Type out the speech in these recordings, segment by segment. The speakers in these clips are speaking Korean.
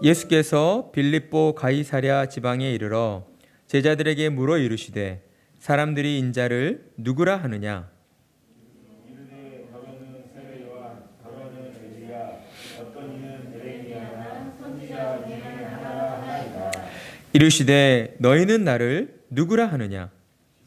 예수께서 빌립보 가이사랴 지방에 이르러 제자들에게 물어 이르시되 사람들이 인자를 누구라 하느냐? 이르되 가로는 세례 요한, 가로는 엘리야, 어떤 이는 에레미야나 선지자 중에 하나라 하나이다. 이르시되 너희는 나를 누구라 하느냐?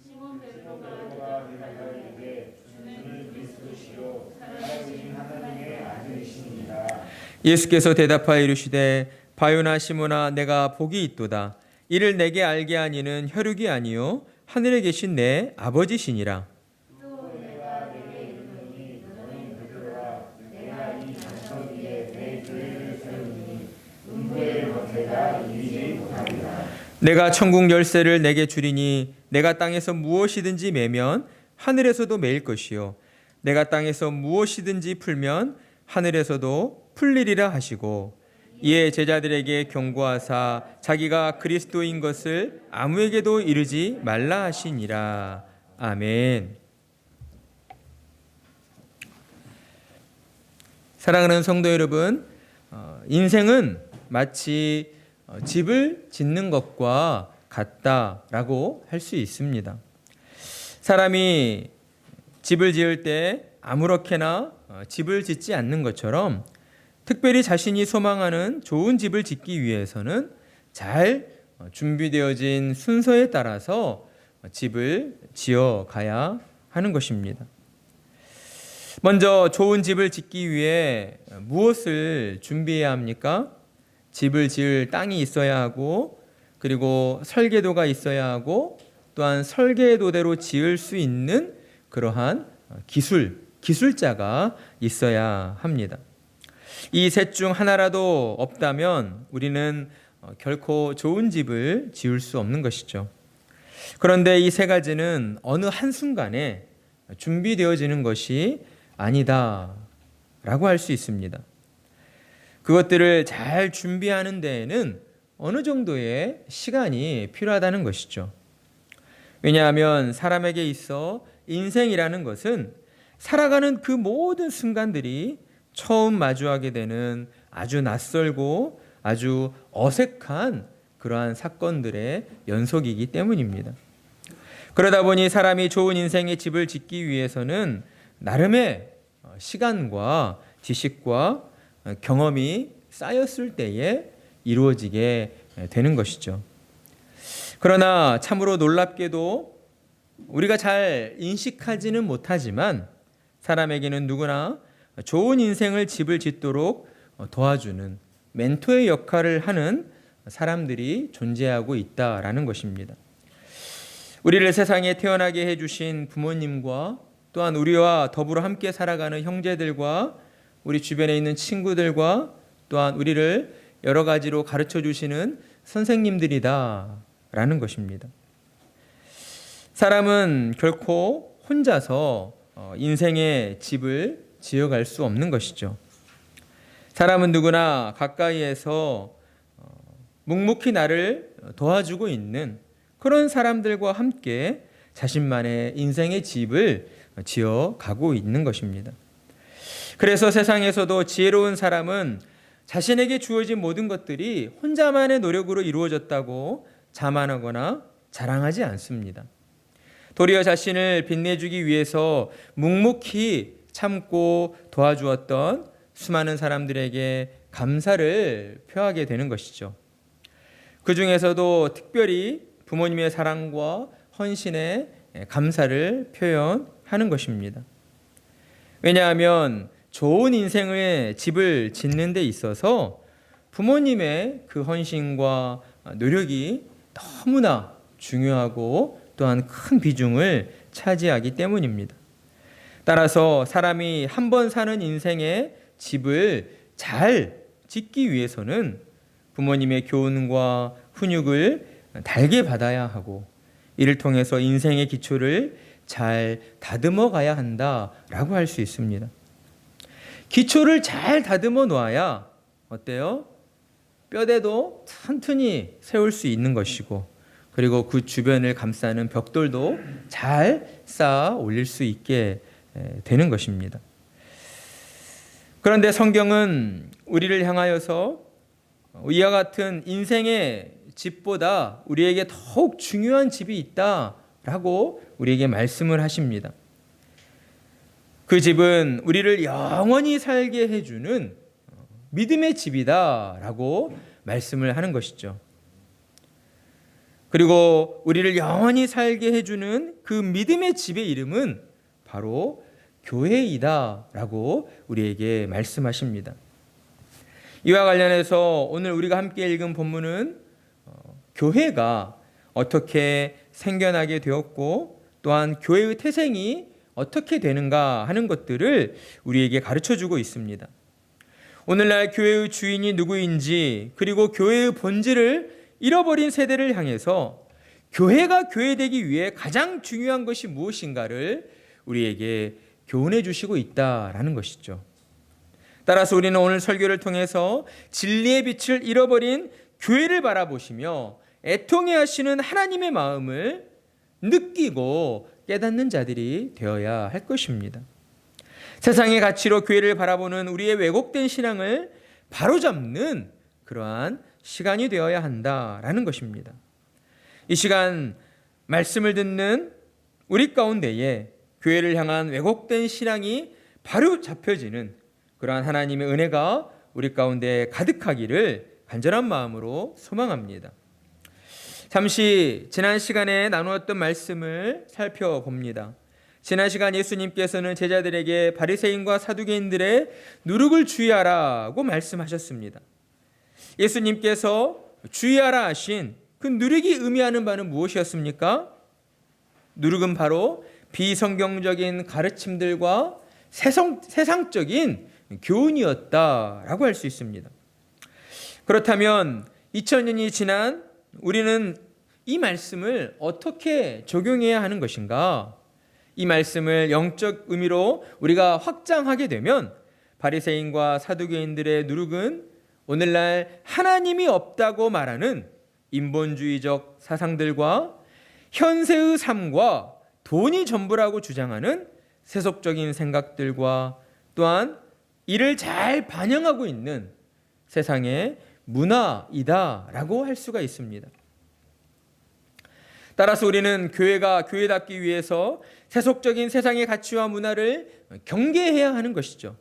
시몬 베드로가 대답하되 주는 그리스도시요 살아계신 하나님의 아들이시니라. 예수께서 대답하여 이르시되 바요나 시몬아 내가 복이 있도다. 이를 내게 알게 하니는 혈육이 아니요 하늘에 계신 내 아버지시니라. 또 내가 내게 이르노니 너는 베드로라, 내가 이 장성 위에 내 교회를 세우니 음부의 권세가 이기지 못하리라. 내가 천국 열쇠를 내게 주리니 내가 땅에서 무엇이든지 매면 하늘에서도 매일 것이요 내가 땅에서 무엇이든지 풀면 하늘에서도 풀리리라 하시고 이에 제자들에게 경고하사 자기가 그리스도인 것을 아무에게도 이르지 말라 하시니라. 아멘. 사랑하는 성도 여러분, 인생은 마치 집을 짓는 것과 같다라고 할 수 있습니다. 사람이 집을 지을 때 아무렇게나 집을 짓지 않는 것처럼 특별히 자신이 소망하는 좋은 집을 짓기 위해서는 잘 준비되어진 순서에 따라서 집을 지어 가야 하는 것입니다. 먼저 좋은 집을 짓기 위해 무엇을 준비해야 합니까? 집을 지을 땅이 있어야 하고 그리고 설계도가 있어야 하고 또한 설계도대로 지을 수 있는 그러한 기술자가 있어야 합니다. 이 셋 중 하나라도 없다면 우리는 결코 좋은 집을 지을 수 없는 것이죠. 그런데 이 세 가지는 어느 한순간에 준비되어지는 것이 아니다라고 할 수 있습니다. 그것들을 잘 준비하는 데에는 어느 정도의 시간이 필요하다는 것이죠. 왜냐하면 사람에게 있어 인생이라는 것은 살아가는 그 모든 순간들이 처음 마주하게 되는 아주 낯설고 아주 어색한 그러한 사건들의 연속이기 때문입니다. 그러다 보니 사람이 좋은 인생의 집을 짓기 위해서는 나름의 시간과 지식과 경험이 쌓였을 때에 이루어지게 되는 것이죠. 그러나 참으로 놀랍게도 우리가 잘 인식하지는 못하지만 사람에게는 누구나 좋은 인생을 집을 짓도록 도와주는 멘토의 역할을 하는 사람들이 존재하고 있다라는 것입니다. 우리를 세상에 태어나게 해주신 부모님과 또한 우리와 더불어 함께 살아가는 형제들과 우리 주변에 있는 친구들과 또한 우리를 여러 가지로 가르쳐 주시는 선생님들이다라는 것입니다. 사람은 결코 혼자서 인생의 집을 지어갈 수 없는 것이죠. 사람은 누구나 가까이에서 묵묵히 나를 도와주고 있는 그런 사람들과 함께 자신만의 인생의 집을 지어가고 있는 것입니다. 그래서 세상에서도 지혜로운 사람은 자신에게 주어진 모든 것들이 혼자만의 노력으로 이루어졌다고 자만하거나 자랑하지 않습니다. 도리어 자신을 빛내주기 위해서 묵묵히 참고 도와주었던 수많은 사람들에게 감사를 표하게 되는 것이죠. 그 중에서도 특별히 부모님의 사랑과 헌신에 감사를 표현하는 것입니다. 왜냐하면 좋은 인생의 집을 짓는 데 있어서 부모님의 그 헌신과 노력이 너무나 중요하고 또한 큰 비중을 차지하기 때문입니다. 따라서 사람이 한 번 사는 인생의 집을 잘 짓기 위해서는 부모님의 교훈과 훈육을 달게 받아야 하고 이를 통해서 인생의 기초를 잘 다듬어 가야 한다라고 할 수 있습니다. 기초를 잘 다듬어 놓아야 어때요? 뼈대도 튼튼히 세울 수 있는 것이고, 그리고 그 주변을 감싸는 벽돌도 잘 쌓아 올릴 수 있게 되는 것입니다. 그런데 성경은 우리를 향하여서 이와 같은 인생의 집보다 우리에게 더욱 중요한 집이 있다라고 우리에게 말씀을 하십니다. 그 집은 우리를 영원히 살게 해주는 믿음의 집이다라고 말씀을 하는 것이죠. 그리고 우리를 영원히 살게 해주는 그 믿음의 집의 이름은 바로 교회이다라고 우리에게 말씀하십니다. 이와 관련해서 오늘 우리가 함께 읽은 본문은 교회가 어떻게 생겨나게 되었고 또한 교회의 태생이 어떻게 되는가 하는 것들을 우리에게 가르쳐주고 있습니다. 오늘날 교회의 주인이 누구인지, 그리고 교회의 본질을 잃어버린 세대를 향해서 교회가 교회되기 위해 가장 중요한 것이 무엇인가를 우리에게 교훈해 주시고 있다라는 것이죠. 따라서 우리는 오늘 설교를 통해서 진리의 빛을 잃어버린 교회를 바라보시며 애통해 하시는 하나님의 마음을 느끼고 깨닫는 자들이 되어야 할 것입니다. 세상의 가치로 교회를 바라보는 우리의 왜곡된 신앙을 바로잡는 그러한 시간이 되어야 한다라는 것입니다. 이 시간 말씀을 듣는 우리 가운데에 교회를 향한 왜곡된 신앙이 바로 잡혀지는 그러한 하나님의 은혜가 우리 가운데 가득하기를 간절한 마음으로 소망합니다. 잠시 지난 시간에 나누었던 말씀을 살펴봅니다. 지난 시간 예수님께서는 제자들에게 바리새인과 사두개인들의 누룩을 주의하라고 말씀하셨습니다. 예수님께서 주의하라 하신 그 누룩이 의미하는 바는 무엇이었습니까? 누룩은 바로 비성경적인 가르침들과 세상적인 교훈이었다라고 할 수 있습니다. 그렇다면 2000년이 지난 우리는 이 말씀을 어떻게 적용해야 하는 것인가? 이 말씀을 영적 의미로 우리가 확장하게 되면 바리새인과 사두개인들의 누룩은 오늘날 하나님이 없다고 말하는 인본주의적 사상들과 현세의 삶과 돈이 전부라고 주장하는 세속적인 생각들과 또한 이를 잘 반영하고 있는 세상의 문화이다라고 할 수가 있습니다. 따라서 우리는 교회가 교회답기 위해서 세속적인 세상의 가치와 문화를 경계해야 하는 것이죠.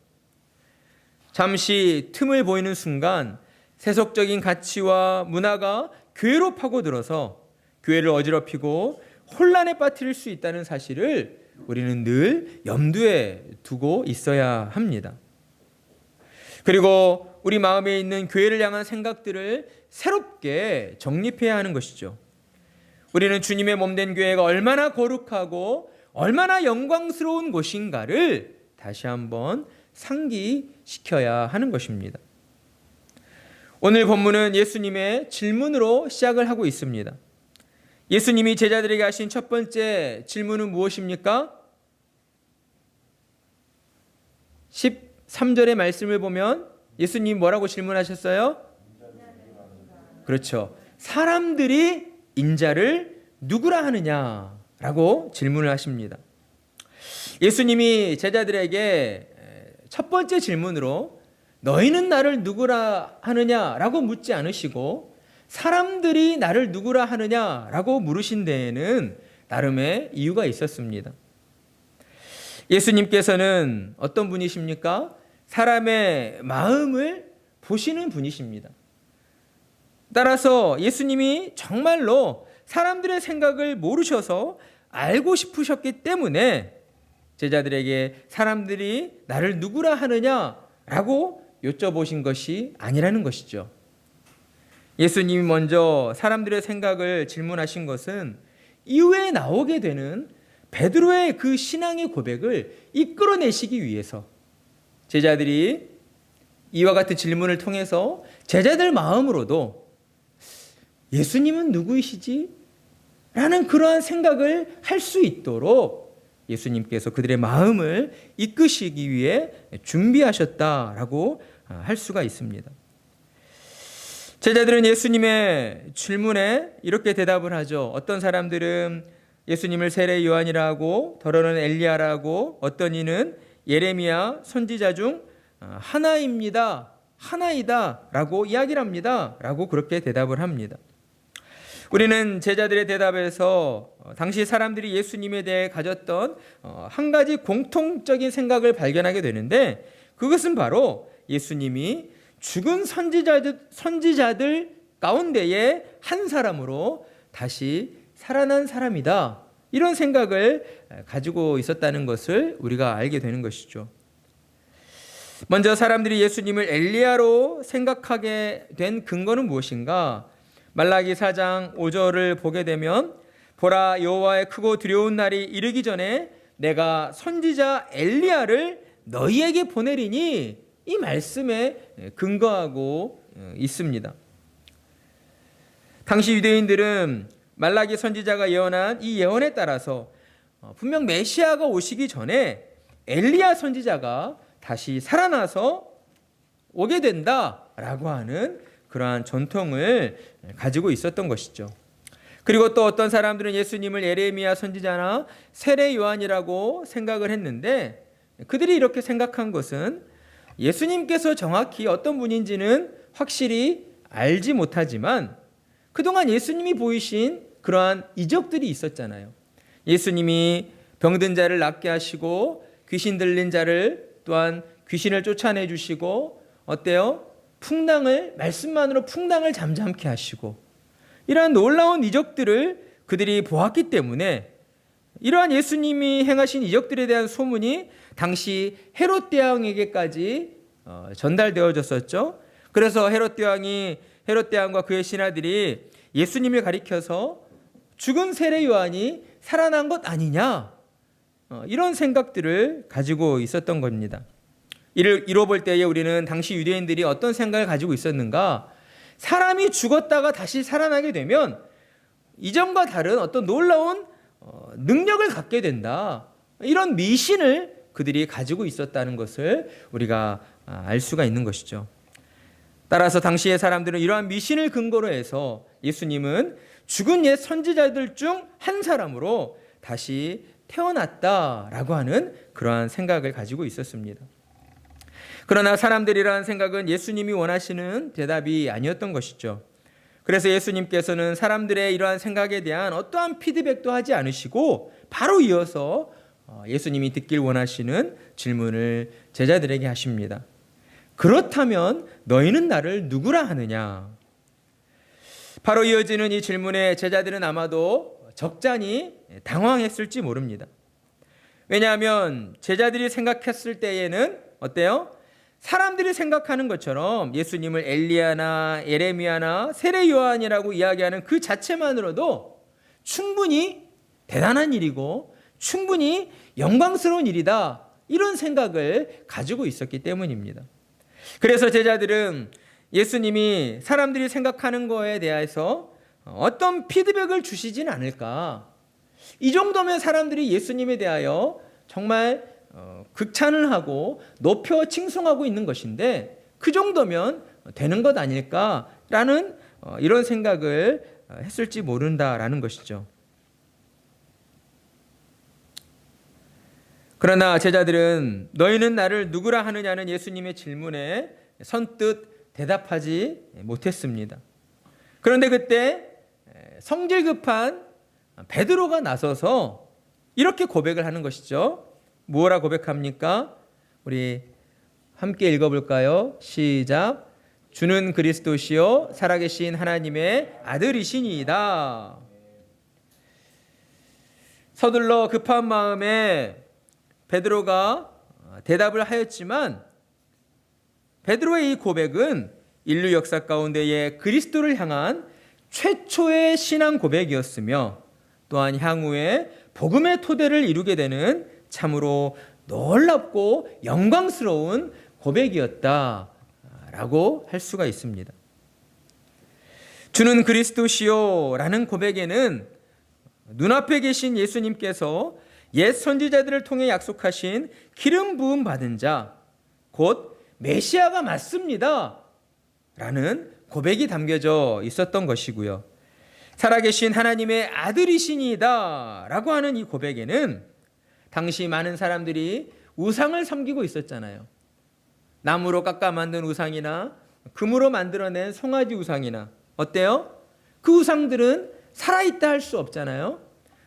잠시 틈을 보이는 순간 세속적인 가치와 문화가 교회로 파고들어서 교회를 어지럽히고 혼란에 빠뜨릴 수 있다는 사실을 우리는 늘 염두에 두고 있어야 합니다. 그리고 우리 마음에 있는 교회를 향한 생각들을 새롭게 정립해야 하는 것이죠. 우리는 주님의 몸된 교회가 얼마나 거룩하고 얼마나 영광스러운 곳인가를 다시 한번 상기시켜야 하는 것입니다. 오늘 본문은 예수님의 질문으로 시작을 하고 있습니다. 예수님이 제자들에게 하신 첫 번째 질문은 무엇입니까? 13절의 말씀을 보면 예수님 뭐라고 질문하셨어요? 그렇죠. 사람들이 인자를 누구라 하느냐라고 질문을 하십니다. 예수님이 제자들에게 첫 번째 질문으로 너희는 나를 누구라 하느냐라고 묻지 않으시고 사람들이 나를 누구라 하느냐라고 물으신 데에는 나름의 이유가 있었습니다. 예수님께서는 어떤 분이십니까? 사람의 마음을 보시는 분이십니다. 따라서 예수님이 정말로 사람들의 생각을 모르셔서 알고 싶으셨기 때문에 제자들에게 사람들이 나를 누구라 하느냐라고 여쭤보신 것이 아니라는 것이죠. 예수님이 먼저 사람들의 생각을 질문하신 것은 이후에 나오게 되는 베드로의 그 신앙의 고백을 이끌어내시기 위해서 제자들이 이와 같은 질문을 통해서 제자들 마음으로도 예수님은 누구이시지? 라는 그러한 생각을 할 수 있도록 예수님께서 그들의 마음을 이끄시기 위해 준비하셨다라고 할 수가 있습니다. 제자들은 예수님의 질문에 이렇게 대답을 하죠. 어떤 사람들은 예수님을 세례 요한이라고, 더러는 엘리야라고, 어떤 이는 예레미야 선지자 중 하나이다라고 이야기를 합니다. 라고 그렇게 대답을 합니다. 우리는 제자들의 대답에서 당시 사람들이 예수님에 대해 가졌던 한 가지 공통적인 생각을 발견하게 되는데, 그것은 바로 예수님이 죽은 선지자들 가운데의 한 사람으로 다시 살아난 사람이다, 이런 생각을 가지고 있었다는 것을 우리가 알게 되는 것이죠. 먼저 사람들이 예수님을 엘리야로 생각하게 된 근거는 무엇인가? 말라기 4장 5절을 보게 되면, 보라, 여호와의 크고 두려운 날이 이르기 전에 내가 선지자 엘리야를 너희에게 보내리니, 이 말씀에 근거하고 있습니다. 당시 유대인들은 말라기 선지자가 예언한 이 예언에 따라서 분명 메시아가 오시기 전에 엘리야 선지자가 다시 살아나서 오게 된다라고 하는 그러한 전통을 가지고 있었던 것이죠. 그리고 또 어떤 사람들은 예수님을 예레미야 선지자나 세례 요한이라고 생각을 했는데, 그들이 이렇게 생각한 것은 예수님께서 정확히 어떤 분인지는 확실히 알지 못하지만 그동안 예수님이 보이신 그러한 이적들이 있었잖아요. 예수님이 병든 자를 낫게 하시고, 귀신 들린 자를 또한 귀신을 쫓아내 주시고, 어때요? 말씀만으로 풍랑을 잠잠케 하시고, 이러한 놀라운 이적들을 그들이 보았기 때문에 이러한 예수님이 행하신 이적들에 대한 소문이 당시 헤롯 대왕에게까지 전달되어졌었죠. 그래서 헤롯 대왕과 그의 신하들이 예수님을 가리켜서 죽은 세례 요한이 살아난 것 아니냐, 이런 생각들을 가지고 있었던 겁니다. 이를 볼 때에 우리는 당시 유대인들이 어떤 생각을 가지고 있었는가? 사람이 죽었다가 다시 살아나게 되면 이전과 다른 어떤 놀라운 능력을 갖게 된다, 이런 미신을 그들이 가지고 있었다는 것을 우리가 알 수가 있는 것이죠. 따라서 당시의 사람들은 이러한 미신을 근거로 해서 예수님은 죽은 옛 선지자들 중 한 사람으로 다시 태어났다라고 하는 그러한 생각을 가지고 있었습니다. 그러나 사람들이라는 생각은 예수님이 원하시는 대답이 아니었던 것이죠. 그래서 예수님께서는 사람들의 이러한 생각에 대한 어떠한 피드백도 하지 않으시고 바로 이어서 예수님이 듣길 원하시는 질문을 제자들에게 하십니다. 그렇다면 너희는 나를 누구라 하느냐? 바로 이어지는 이 질문에 제자들은 아마도 적잖이 당황했을지 모릅니다. 왜냐하면 제자들이 생각했을 때에는 어때요? 사람들이 생각하는 것처럼 예수님을 엘리야나 예레미야나 세례 요한이라고 이야기하는 그 자체만으로도 충분히 대단한 일이고 충분히 영광스러운 일이다, 이런 생각을 가지고 있었기 때문입니다. 그래서 제자들은 예수님이 사람들이 생각하는 거에 대해서 어떤 피드백을 주시진 않을까, 이 정도면 사람들이 예수님에 대하여 정말 극찬을 하고 높여 칭송하고 있는 것인데 그 정도면 되는 것 아닐까라는 이런 생각을 했을지 모른다라는 것이죠. 그러나 제자들은 너희는 나를 누구라 하느냐는 예수님의 질문에 선뜻 대답하지 못했습니다. 그런데 그때 성질 급한 베드로가 나서서 이렇게 고백을 하는 것이죠. 뭐라 고백합니까? 우리 함께 읽어볼까요? 시작. 주는 그리스도시요 살아계신 하나님의 아들이시니이다. 서둘러 급한 마음에 베드로가 대답을 하였지만 베드로의 이 고백은 인류 역사 가운데에 그리스도를 향한 최초의 신앙 고백이었으며 또한 향후에 복음의 토대를 이루게 되는 참으로 놀랍고 영광스러운 고백이었다라고 할 수가 있습니다. 주는 그리스도시요 라는 고백에는 눈앞에 계신 예수님께서 옛 선지자들을 통해 약속하신 기름 부음 받은 자, 곧 메시아가 맞습니다 라는 고백이 담겨져 있었던 것이고요. 살아계신 하나님의 아들이시니다 라고 하는 이 고백에는 당시 많은 사람들이 우상을 섬기고 있었잖아요. 나무로 깎아 만든 우상이나 금으로 만들어낸 송아지 우상이나 어때요? 그 우상들은 살아있다 할 수 없잖아요.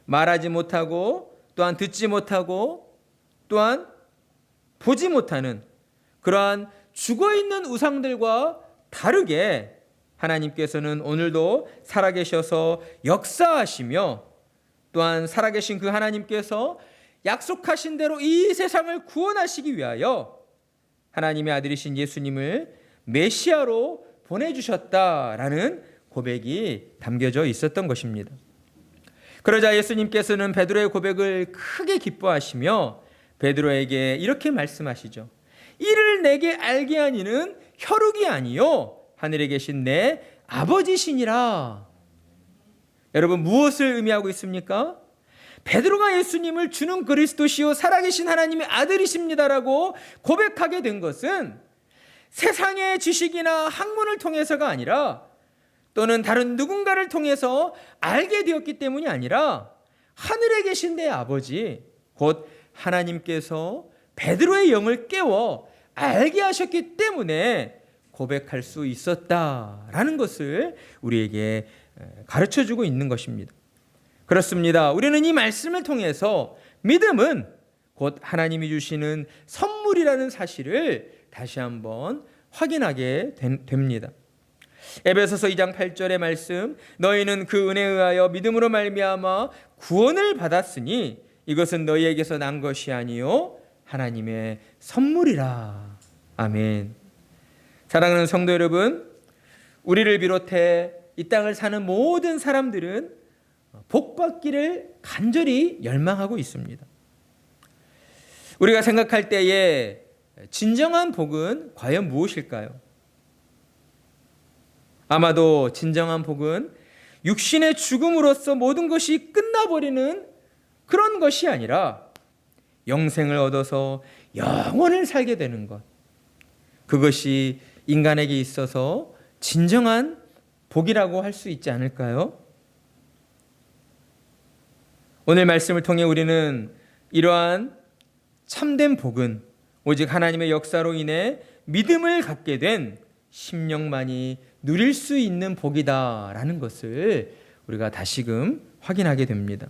말하지 못하고 또한 듣지 못하고 또한 보지 못하는 그러한 죽어있는 우상들과 다르게 하나님께서는 오늘도 살아계셔서 역사하시며 또한 살아계신 그 하나님께서 약속하신 대로 이 세상을 구원하시기 위하여 하나님의 아들이신 예수님을 메시아로 보내주셨다라는 고백이 담겨져 있었던 것입니다. 그러자 예수님께서는 베드로의 고백을 크게 기뻐하시며 베드로에게 이렇게 말씀하시죠. 이를 내게 알게 하니는 혈육이 아니요 하늘에 계신 내 아버지시니라. 여러분 무엇을 의미하고 있습니까? 베드로가 예수님을 주는 그리스도시요 살아계신 하나님의 아들이십니다라고 고백하게 된 것은 세상의 지식이나 학문을 통해서가 아니라 또는 다른 누군가를 통해서 알게 되었기 때문이 아니라 하늘에 계신 내 아버지 곧 하나님께서 베드로의 영을 깨워 알게 하셨기 때문에 고백할 수 있었다라는 것을 우리에게 가르쳐주고 있는 것입니다. 그렇습니다. 우리는 이 말씀을 통해서 믿음은 곧 하나님이 주시는 선물이라는 사실을 다시 한번 확인하게 됩니다. 에베소서 2장 8절의 말씀, 너희는 그 은혜에 의하여 믿음으로 말미암아 구원을 받았으니 이것은 너희에게서 난 것이 아니요 하나님의 선물이라. 아멘. 사랑하는 성도 여러분, 우리를 비롯해 이 땅을 사는 모든 사람들은 복받기를 간절히 열망하고 있습니다. 우리가 생각할 때에 진정한 복은 과연 무엇일까요? 아마도 진정한 복은 육신의 죽음으로써 모든 것이 끝나버리는 그런 것이 아니라 영생을 얻어서 영원을 살게 되는 것, 그것이 인간에게 있어서 진정한 복이라고 할 수 있지 않을까요? 오늘 말씀을 통해 우리는 이러한 참된 복은 오직 하나님의 역사로 인해 믿음을 갖게 된 심령만이 누릴 수 있는 복이다라는 것을 우리가 다시금 확인하게 됩니다.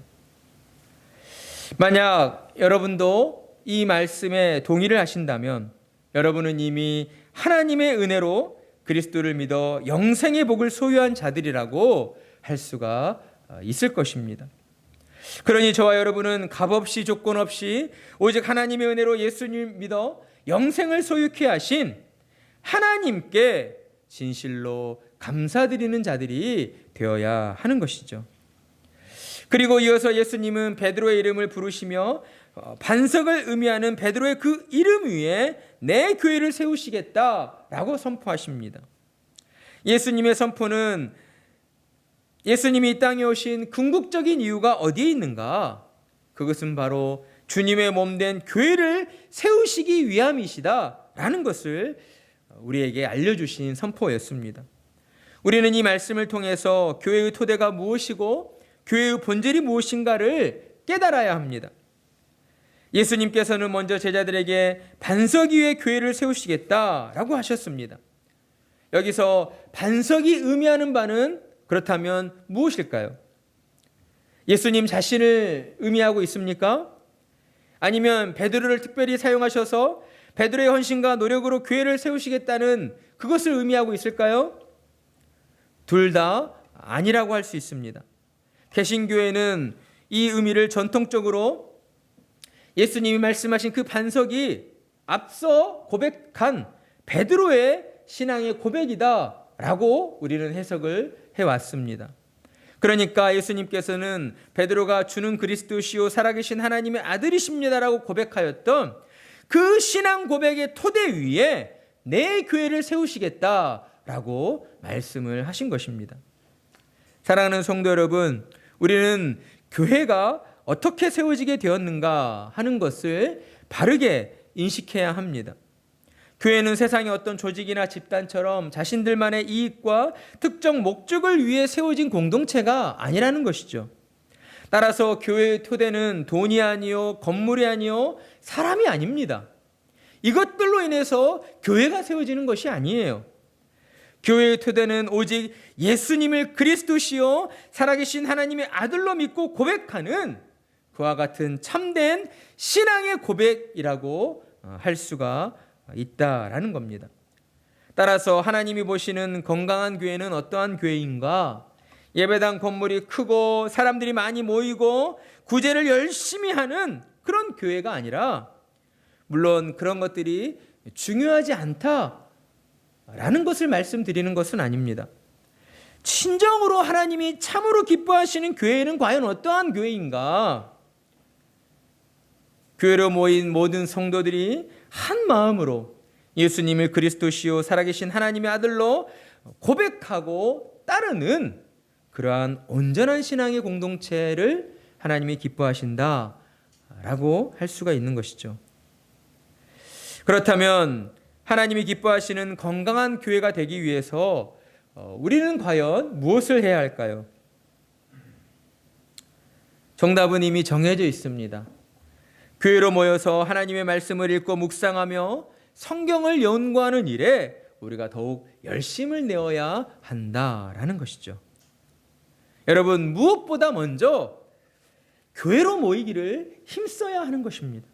만약 여러분도 이 말씀에 동의를 하신다면 여러분은 이미 하나님의 은혜로 그리스도를 믿어 영생의 복을 소유한 자들이라고 할 수가 있을 것입니다. 그러니 저와 여러분은 값없이 조건 없이 오직 하나님의 은혜로 예수님 믿어 영생을 소유케 하신 하나님께 진실로 감사드리는 자들이 되어야 하는 것이죠. 그리고 이어서 예수님은 베드로의 이름을 부르시며 반석을 의미하는 베드로의 그 이름 위에 내 교회를 세우시겠다라고 선포하십니다. 예수님의 선포는 예수님이 이 땅에 오신 궁극적인 이유가 어디에 있는가? 그것은 바로 주님의 몸된 교회를 세우시기 위함이시다라는 것을 우리에게 알려주신 선포였습니다. 우리는 이 말씀을 통해서 교회의 토대가 무엇이고 교회의 본질이 무엇인가를 깨달아야 합니다. 예수님께서는 먼저 제자들에게 반석 위에 교회를 세우시겠다라고 하셨습니다. 여기서 반석이 의미하는 바는 그렇다면 무엇일까요? 예수님 자신을 의미하고 있습니까? 아니면 베드로를 특별히 사용하셔서 베드로의 헌신과 노력으로 교회를 세우시겠다는 그것을 의미하고 있을까요? 둘 다 아니라고 할 수 있습니다. 개신교회는 이 의미를 전통적으로 예수님이 말씀하신 그 반석이 앞서 고백한 베드로의 신앙의 고백이다라고 우리는 해석을 해왔습니다. 그러니까 예수님께서는 베드로가 주는 그리스도시요 살아계신 하나님의 아들이십니다라고 고백하였던 그 신앙 고백의 토대 위에 내 교회를 세우시겠다라고 말씀을 하신 것입니다. 사랑하는 성도 여러분, 우리는 교회가 어떻게 세워지게 되었는가 하는 것을 바르게 인식해야 합니다. 교회는 세상의 어떤 조직이나 집단처럼 자신들만의 이익과 특정 목적을 위해 세워진 공동체가 아니라는 것이죠. 따라서 교회의 토대는 돈이 아니요, 건물이 아니요, 사람이 아닙니다. 이것들로 인해서 교회가 세워지는 것이 아니에요. 교회의 토대는 오직 예수님을 그리스도시요 살아계신 하나님의 아들로 믿고 고백하는 그와 같은 참된 신앙의 고백이라고 할 수가 있다라는 겁니다. 따라서 하나님이 보시는 건강한 교회는 어떠한 교회인가? 예배당 건물이 크고 사람들이 많이 모이고 구제를 열심히 하는 그런 교회가 아니라, 물론 그런 것들이 중요하지 않다라는 것을 말씀드리는 것은 아닙니다. 진정으로 하나님이 참으로 기뻐하시는 교회는 과연 어떠한 교회인가? 교회로 모인 모든 성도들이 한 마음으로 예수님을 그리스도시요 살아계신 하나님의 아들로 고백하고 따르는 그러한 온전한 신앙의 공동체를 하나님이 기뻐하신다라고 할 수가 있는 것이죠. 그렇다면 하나님이 기뻐하시는 건강한 교회가 되기 위해서 우리는 과연 무엇을 해야 할까요? 정답은 이미 정해져 있습니다. 교회로 모여서 하나님의 말씀을 읽고 묵상하며 성경을 연구하는 일에 우리가 더욱 열심을 내어야 한다라는 것이죠. 여러분, 무엇보다 먼저 교회로 모이기를 힘써야 하는 것입니다.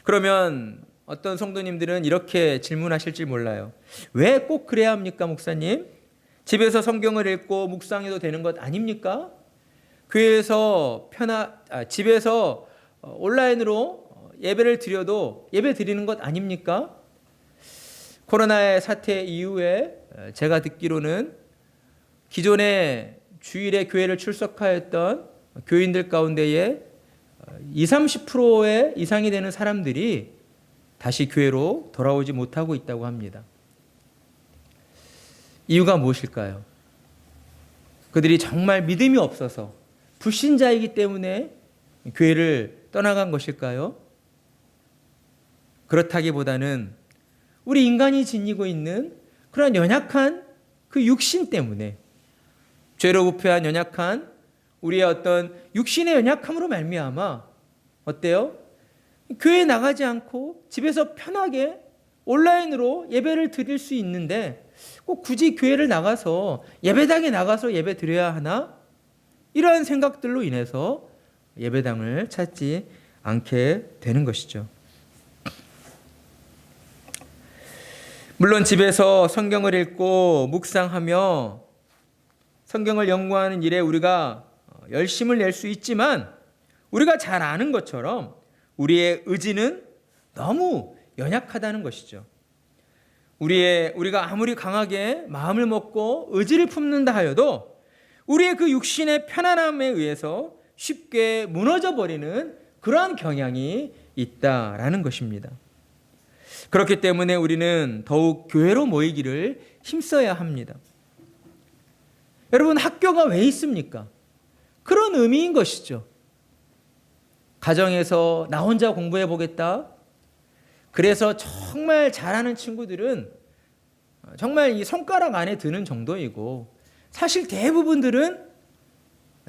그러면 어떤 성도님들은 이렇게 질문하실지 몰라요. 왜 꼭 그래야 합니까, 목사님? 집에서 성경을 읽고 묵상해도 되는 것 아닙니까? 교회에서 집에서 온라인으로 예배를 드려도 예배 드리는 것 아닙니까? 코로나의 사태 이후에 제가 듣기로는 기존에 주일에 교회를 출석하였던 교인들 가운데에 20-30%의 이상이 되는 사람들이 다시 교회로 돌아오지 못하고 있다고 합니다. 이유가 무엇일까요? 그들이 정말 믿음이 없어서 불신자이기 때문에 교회를 떠나간 것일까요? 그렇다기보다는 우리 인간이 지니고 있는 그런 연약한 그 육신 때문에, 죄로 부패한 연약한 우리의 어떤 육신의 연약함으로 말미암아 어때요? 교회에 나가지 않고 집에서 편하게 온라인으로 예배를 드릴 수 있는데 꼭 굳이 교회를 나가서 예배당에 나가서 예배 드려야 하나? 이러한 생각들로 인해서 예배당을 찾지 않게 되는 것이죠. 물론 집에서 성경을 읽고 묵상하며 성경을 연구하는 일에 우리가 열심을 낼 수 있지만, 우리가 잘 아는 것처럼 우리의 의지는 너무 연약하다는 것이죠. 우리가 아무리 강하게 마음을 먹고 의지를 품는다 하여도 우리의 그 육신의 편안함에 의해서 쉽게 무너져 버리는 그러한 경향이 있다라는 것입니다. 그렇기 때문에 우리는 더욱 교회로 모이기를 힘써야 합니다. 여러분, 학교가 왜 있습니까? 그런 의미인 것이죠. 가정에서 나 혼자 공부해 보겠다. 그래서 정말 잘하는 친구들은 정말 이 손가락 안에 드는 정도이고, 사실 대부분들은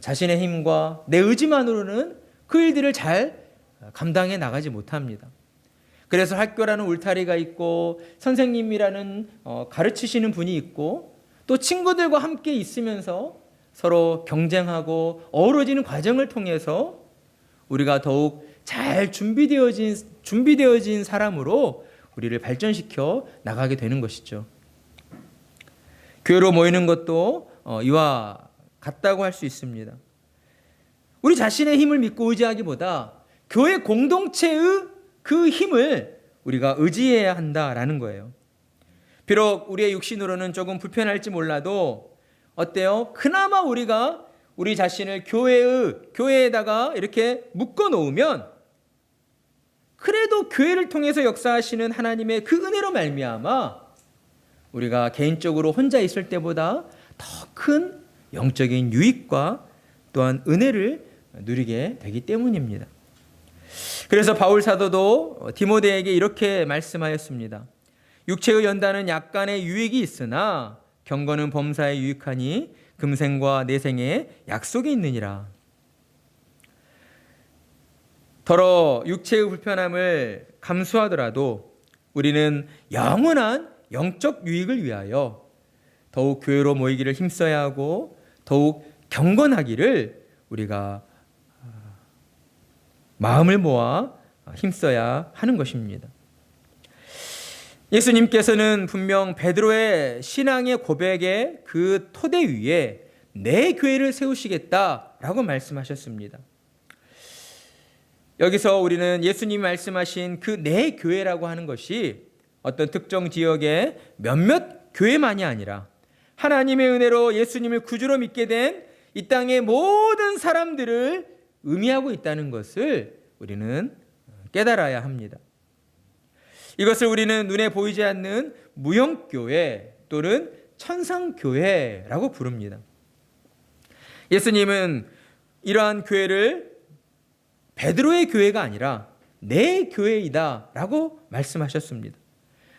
자신의 힘과 내 의지만으로는 그 일들을 잘 감당해 나가지 못합니다. 그래서 학교라는 울타리가 있고 선생님이라는 가르치시는 분이 있고 또 친구들과 함께 있으면서 서로 경쟁하고 어우러지는 과정을 통해서 우리가 더욱 잘 준비되어진 사람으로 우리를 발전시켜 나가게 되는 것이죠. 교회로 모이는 것도 이와 같다고 할 수 있습니다. 우리 자신의 힘을 믿고 의지하기보다 교회 공동체의 그 힘을 우리가 의지해야 한다라는 거예요. 비록 우리의 육신으로는 조금 불편할지 몰라도 어때요? 그나마 우리가 우리 자신을 교회에다가 이렇게 묶어 놓으면 그래도 교회를 통해서 역사하시는 하나님의 그 은혜로 말미암아 우리가 개인적으로 혼자 있을 때보다 더 큰 영적인 유익과 또한 은혜를 누리게 되기 때문입니다. 그래서 바울 사도도 디모데에게 이렇게 말씀하였습니다. 육체의 연단은 약간의 유익이 있으나 경건은 범사에 유익하니 금생과 내생에 약속이 있느니라. 더러 육체의 불편함을 감수하더라도 우리는 영원한 영적 유익을 위하여 더욱 교회로 모이기를 힘써야 하고 더욱 경건하기를 우리가 마음을 모아 힘써야 하는 것입니다. 예수님께서는 분명 베드로의 신앙의 고백의 그 토대 위에 내 교회를 세우시겠다라고 말씀하셨습니다. 여기서 우리는 예수님이 말씀하신 그 내 교회라고 하는 것이 어떤 특정 지역의 몇몇 교회만이 아니라 하나님의 은혜로 예수님을 구주로 믿게 된 이 땅의 모든 사람들을 의미하고 있다는 것을 우리는 깨달아야 합니다. 이것을 우리는 눈에 보이지 않는 무형교회 또는 천상교회라고 부릅니다. 예수님은 이러한 교회를 베드로의 교회가 아니라 내 교회이다 라고 말씀하셨습니다.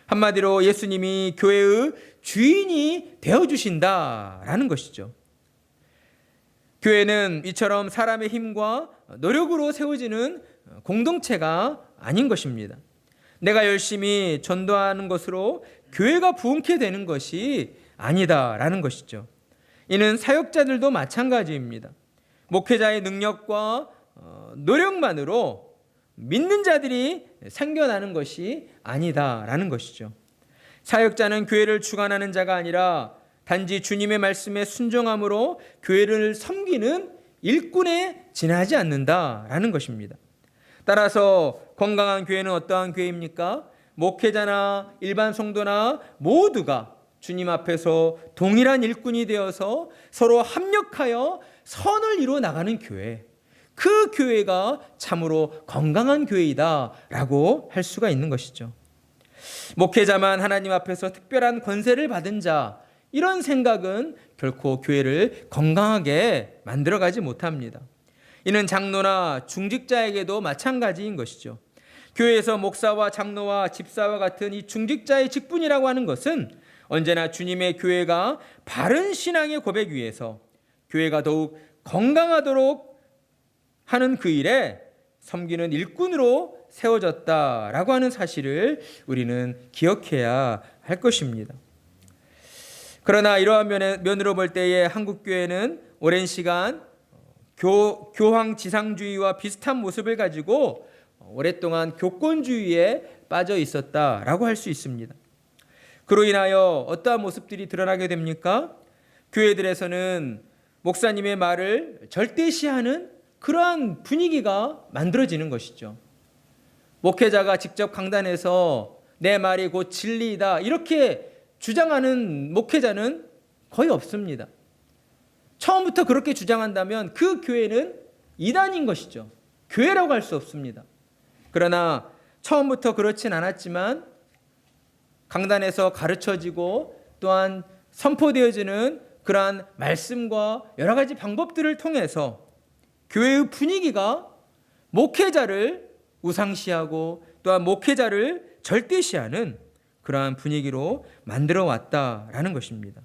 한마디로 예수님이 교회의 주인이 되어주신다라는 것이죠. 교회는 이처럼 사람의 힘과 노력으로 세워지는 공동체가 아닌 것입니다. 내가 열심히 전도하는 것으로 교회가 부흥케 되는 것이 아니다라는 것이죠. 이는 사역자들도 마찬가지입니다. 목회자의 능력과 노력만으로 믿는 자들이 생겨나는 것이 아니다라는 것이죠. 사역자는 교회를 주관하는 자가 아니라 단지 주님의 말씀에 순종함으로 교회를 섬기는 일꾼에 지나지 않는다라는 것입니다. 따라서 건강한 교회는 어떠한 교회입니까? 목회자나 일반 성도나 모두가 주님 앞에서 동일한 일꾼이 되어서 서로 합력하여 선을 이루어 나가는 교회, 그 교회가 참으로 건강한 교회이다라고 할 수가 있는 것이죠. 목회자만 하나님 앞에서 특별한 권세를 받은 자, 이런 생각은 결코 교회를 건강하게 만들어가지 못합니다. 이는 장로나 중직자에게도 마찬가지인 것이죠. 교회에서 목사와 장로와 집사와 같은 이 중직자의 직분이라고 하는 것은 언제나 주님의 교회가 바른 신앙의 고백 위에서 교회가 더욱 건강하도록 하는 그 일에 섬기는 일꾼으로 세워졌다라고 하는 사실을 우리는 기억해야 할 것입니다. 그러나 이러한 면으로 볼 때에 한국교회는 오랜 시간 교황지상주의와 비슷한 모습을 가지고 오랫동안 교권주의에 빠져 있었다라고 할 수 있습니다. 그로 인하여 어떠한 모습들이 드러나게 됩니까? 교회들에서는 목사님의 말을 절대시하는 그러한 분위기가 만들어지는 것이죠. 목회자가 직접 강단에서 내 말이 곧 진리이다 이렇게 주장하는 목회자는 거의 없습니다. 처음부터 그렇게 주장한다면 그 교회는 이단인 것이죠. 교회라고 할 수 없습니다. 그러나 처음부터 그렇진 않았지만 강단에서 가르쳐지고 또한 선포되어지는 그러한 말씀과 여러 가지 방법들을 통해서 교회의 분위기가 목회자를 우상시하고 또한 목회자를 절대시하는 그러한 분위기로 만들어 왔다라는 것입니다.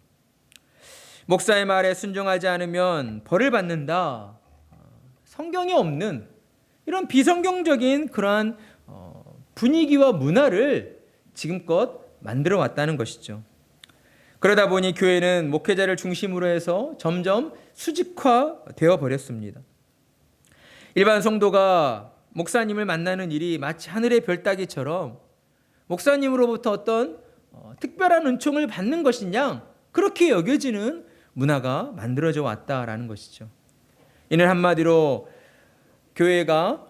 목사의 말에 순종하지 않으면 벌을 받는다. 성경에 없는 이런 비성경적인 그러한 분위기와 문화를 지금껏 만들어 왔다는 것이죠. 그러다 보니 교회는 목회자를 중심으로 해서 점점 수직화되어 버렸습니다. 일반 성도가 목사님을 만나는 일이 마치 하늘의 별 따기처럼 목사님으로부터 어떤 특별한 은총을 받는 것이냐 그렇게 여겨지는 문화가 만들어져 왔다라는 것이죠. 이는 한마디로 교회가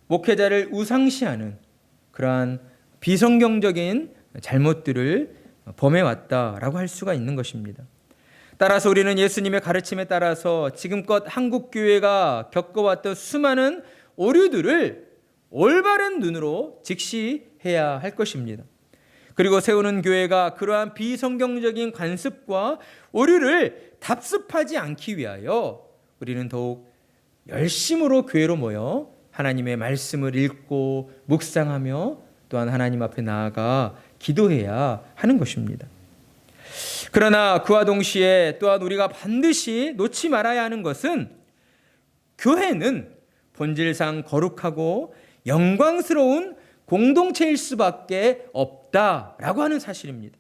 목회자를 우상시하는 그러한 비성경적인 잘못들을 범해왔다라고 할 수가 있는 것입니다. 따라서 우리는 예수님의 가르침에 따라서 지금껏 한국교회가 겪어왔던 수많은 오류들을 올바른 눈으로 직시해야 할 것입니다. 그리고 세우는 교회가 그러한 비성경적인 관습과 오류를 답습하지 않기 위하여 우리는 더욱 열심으로 교회로 모여 하나님의 말씀을 읽고 묵상하며 또한 하나님 앞에 나아가 기도해야 하는 것입니다. 그러나 그와 동시에 또한 우리가 반드시 놓지 말아야 하는 것은 교회는 본질상 거룩하고 영광스러운 공동체일 수밖에 없다라고 하는 사실입니다.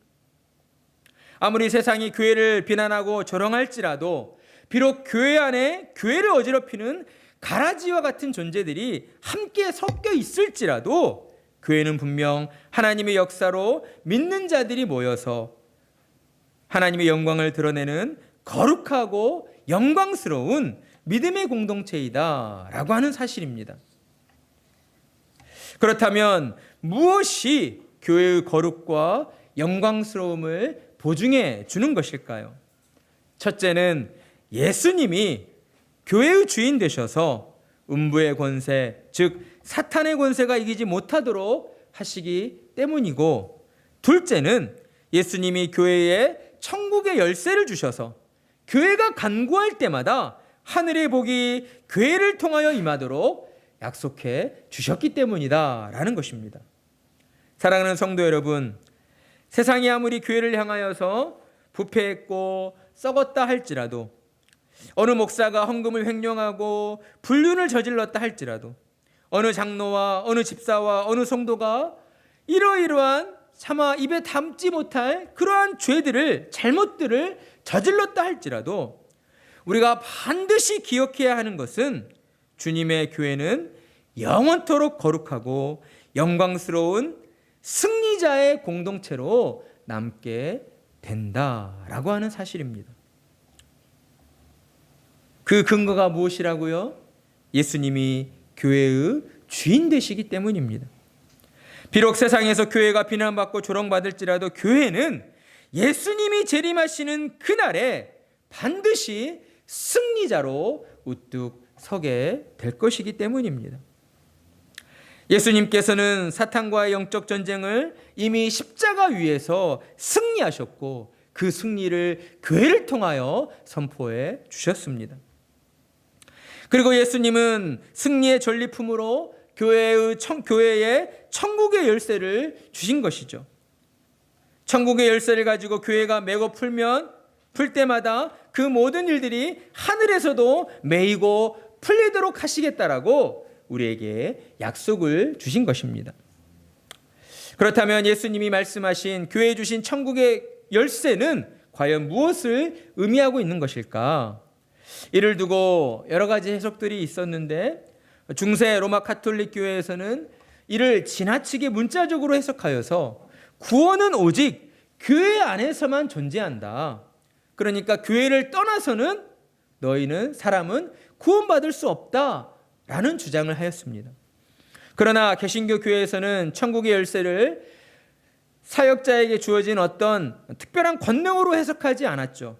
아무리 세상이 교회를 비난하고 조롱할지라도 비록 교회 안에 교회를 어지럽히는 가라지와 같은 존재들이 함께 섞여 있을지라도 교회는 분명 하나님의 역사로 믿는 자들이 모여서 하나님의 영광을 드러내는 거룩하고 영광스러운 믿음의 공동체이다라고 하는 사실입니다. 그렇다면 무엇이 교회의 거룩과 영광스러움을 보증해 주는 것일까요? 첫째는 예수님이 교회의 주인 되셔서 음부의 권세, 즉 사탄의 권세가 이기지 못하도록 하시기 때문이고, 둘째는 예수님이 교회에 천국의 열쇠를 주셔서 교회가 간구할 때마다 하늘의 복이 교회를 통하여 임하도록 약속해 주셨기 때문이다라는 것입니다. 사랑하는 성도 여러분, 세상이 아무리 교회를 향하여서 부패했고 썩었다 할지라도, 어느 목사가 헌금을 횡령하고 불륜을 저질렀다 할지라도, 어느 장로와 어느 집사와 어느 성도가 이러이러한 차마 입에 담지 못할 그러한 죄들을, 잘못들을 저질렀다 할지라도 우리가 반드시 기억해야 하는 것은 주님의 교회는 영원토록 거룩하고 영광스러운 승리자의 공동체로 남게 된다라고 하는 사실입니다. 그 근거가 무엇이라고요? 예수님이 교회의 주인 되시기 때문입니다. 비록 세상에서 교회가 비난받고 조롱받을지라도 교회는 예수님이 재림하시는 그날에 반드시 승리자로 우뚝 서게 될 것이기 때문입니다. 예수님께서는 사탄과의 영적 전쟁을 이미 십자가 위에서 승리하셨고 그 승리를 교회를 통하여 선포해 주셨습니다. 그리고 예수님은 승리의 전리품으로 교회에 천국의 열쇠를 주신 것이죠. 천국의 열쇠를 가지고 교회가 매고 풀 때마다 그 모든 일들이 하늘에서도 매이고 풀리도록 하시겠다라고 우리에게 약속을 주신 것입니다. 그렇다면 예수님이 말씀하신 교회에 주신 천국의 열쇠는 과연 무엇을 의미하고 있는 것일까? 이를 두고 여러 가지 해석들이 있었는데, 중세 로마 가톨릭 교회에서는 이를 지나치게 문자적으로 해석하여서 구원은 오직 교회 안에서만 존재한다. 그러니까 교회를 떠나서는 사람은 구원받을 수 없다라는 주장을 하였습니다. 그러나 개신교 교회에서는 천국의 열쇠를 사역자에게 주어진 어떤 특별한 권능으로 해석하지 않았죠.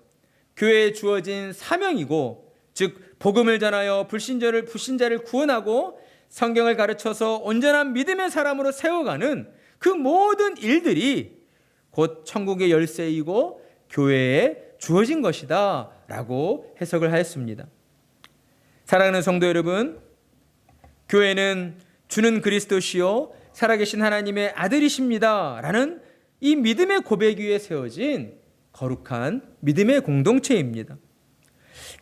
교회에 주어진 사명이고, 즉 복음을 전하여 불신자를 구원하고 성경을 가르쳐서 온전한 믿음의 사람으로 세워가는 그 모든 일들이 곧 천국의 열쇠이고 교회에 주어진 것이다 라고 해석을 하였습니다. 사랑하는 성도 여러분, 교회는 주는 그리스도시요 살아계신 하나님의 아들이십니다 라는 이 믿음의 고백 위에 세워진 거룩한 믿음의 공동체입니다.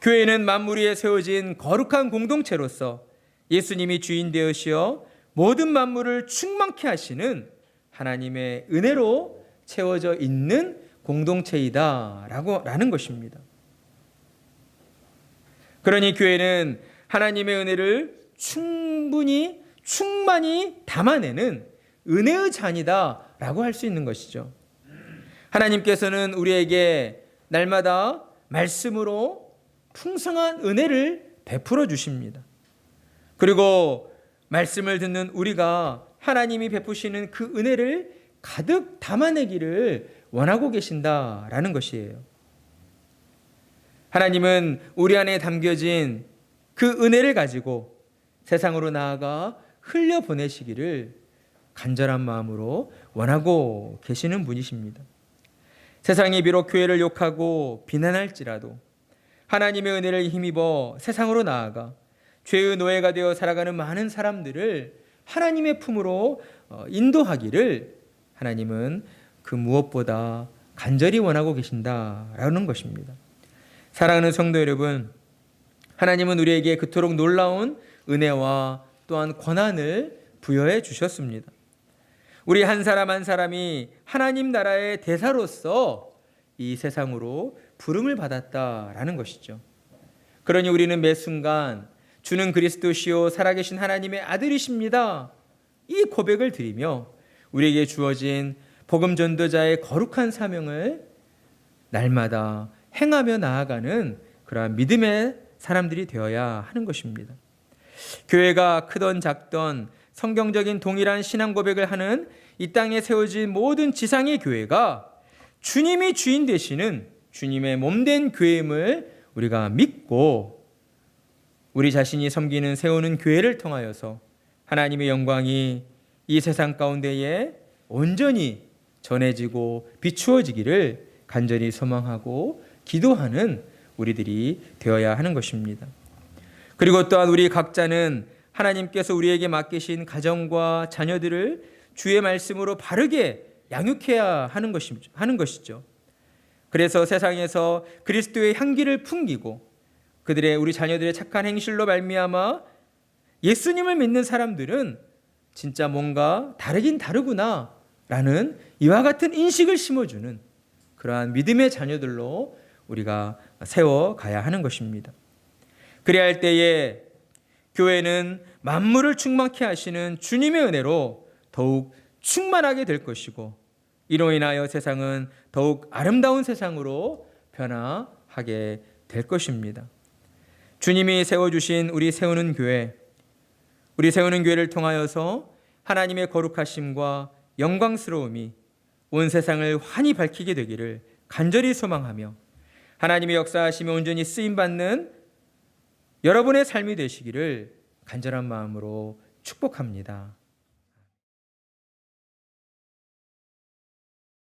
교회는 만물 위에 세워진 거룩한 공동체로서 예수님이 주인 되으시어 모든 만물을 충만케 하시는 하나님의 은혜로 채워져 있는 공동체이다라는 것입니다. 그러니 교회는 하나님의 은혜를 충만히 담아내는 은혜의 잔이다라고 할 수 있는 것이죠. 하나님께서는 우리에게 날마다 말씀으로 풍성한 은혜를 베풀어 주십니다. 그리고 말씀을 듣는 우리가 하나님이 베푸시는 그 은혜를 가득 담아내기를 원하고 계신다라는 것이에요. 하나님은 우리 안에 담겨진 그 은혜를 가지고 세상으로 나아가 흘려보내시기를 간절한 마음으로 원하고 계시는 분이십니다. 세상이 비록 교회를 욕하고 비난할지라도 하나님의 은혜를 힘입어 세상으로 나아가 죄의 노예가 되어 살아가는 많은 사람들을 하나님의 품으로 인도하기를 하나님은 그 무엇보다 간절히 원하고 계신다라는 것입니다. 사랑하는 성도 여러분, 하나님은 우리에게 그토록 놀라운 은혜와 또한 권한을 부여해 주셨습니다. 우리 한 사람 한 사람이 하나님 나라의 대사로서 이 세상으로 부름을 받았다라는 것이죠. 그러니 우리는 매 순간 주는 그리스도시요 살아계신 하나님의 아들이십니다, 이 고백을 드리며 우리에게 주어진 복음 전도자의 거룩한 사명을 날마다 행하며 나아가는 그러한 믿음의 사람들이 되어야 하는 것입니다. 교회가 크던 작던 성경적인 동일한 신앙 고백을 하는 이 땅에 세워진 모든 지상의 교회가 주님이 주인 되시는 주님의 몸된 교회임을 우리가 믿고 우리 자신이 섬기는 세우는 교회를 통하여서 하나님의 영광이 이 세상 가운데에 온전히 전해지고 비추어지기를 간절히 소망하고 기도하는 우리들이 되어야 하는 것입니다. 그리고 또한 우리 각자는 하나님께서 우리에게 맡기신 가정과 자녀들을 주의 말씀으로 바르게 양육해야 하는 것이죠. 그래서 세상에서 그리스도의 향기를 풍기고 그들의 우리 자녀들의 착한 행실로 말미암아 예수님을 믿는 사람들은 진짜 뭔가 다르긴 다르구나라는 이와 같은 인식을 심어주는 그러한 믿음의 자녀들로 우리가 세워가야 하는 것입니다. 그래야 할 때에 교회는 만물을 충만케 하시는 주님의 은혜로 더욱 충만하게 될 것이고 이로 인하여 세상은 더욱 아름다운 세상으로 변화하게 될 것입니다. 주님이 세워주신 우리 세우는 교회를 통하여서 하나님의 거룩하심과 영광스러움이 온 세상을 환히 밝히게 되기를 간절히 소망하며 하나님의 역사하심에 온전히 쓰임받는 여러분의 삶이 되시기를 간절한 마음으로 축복합니다.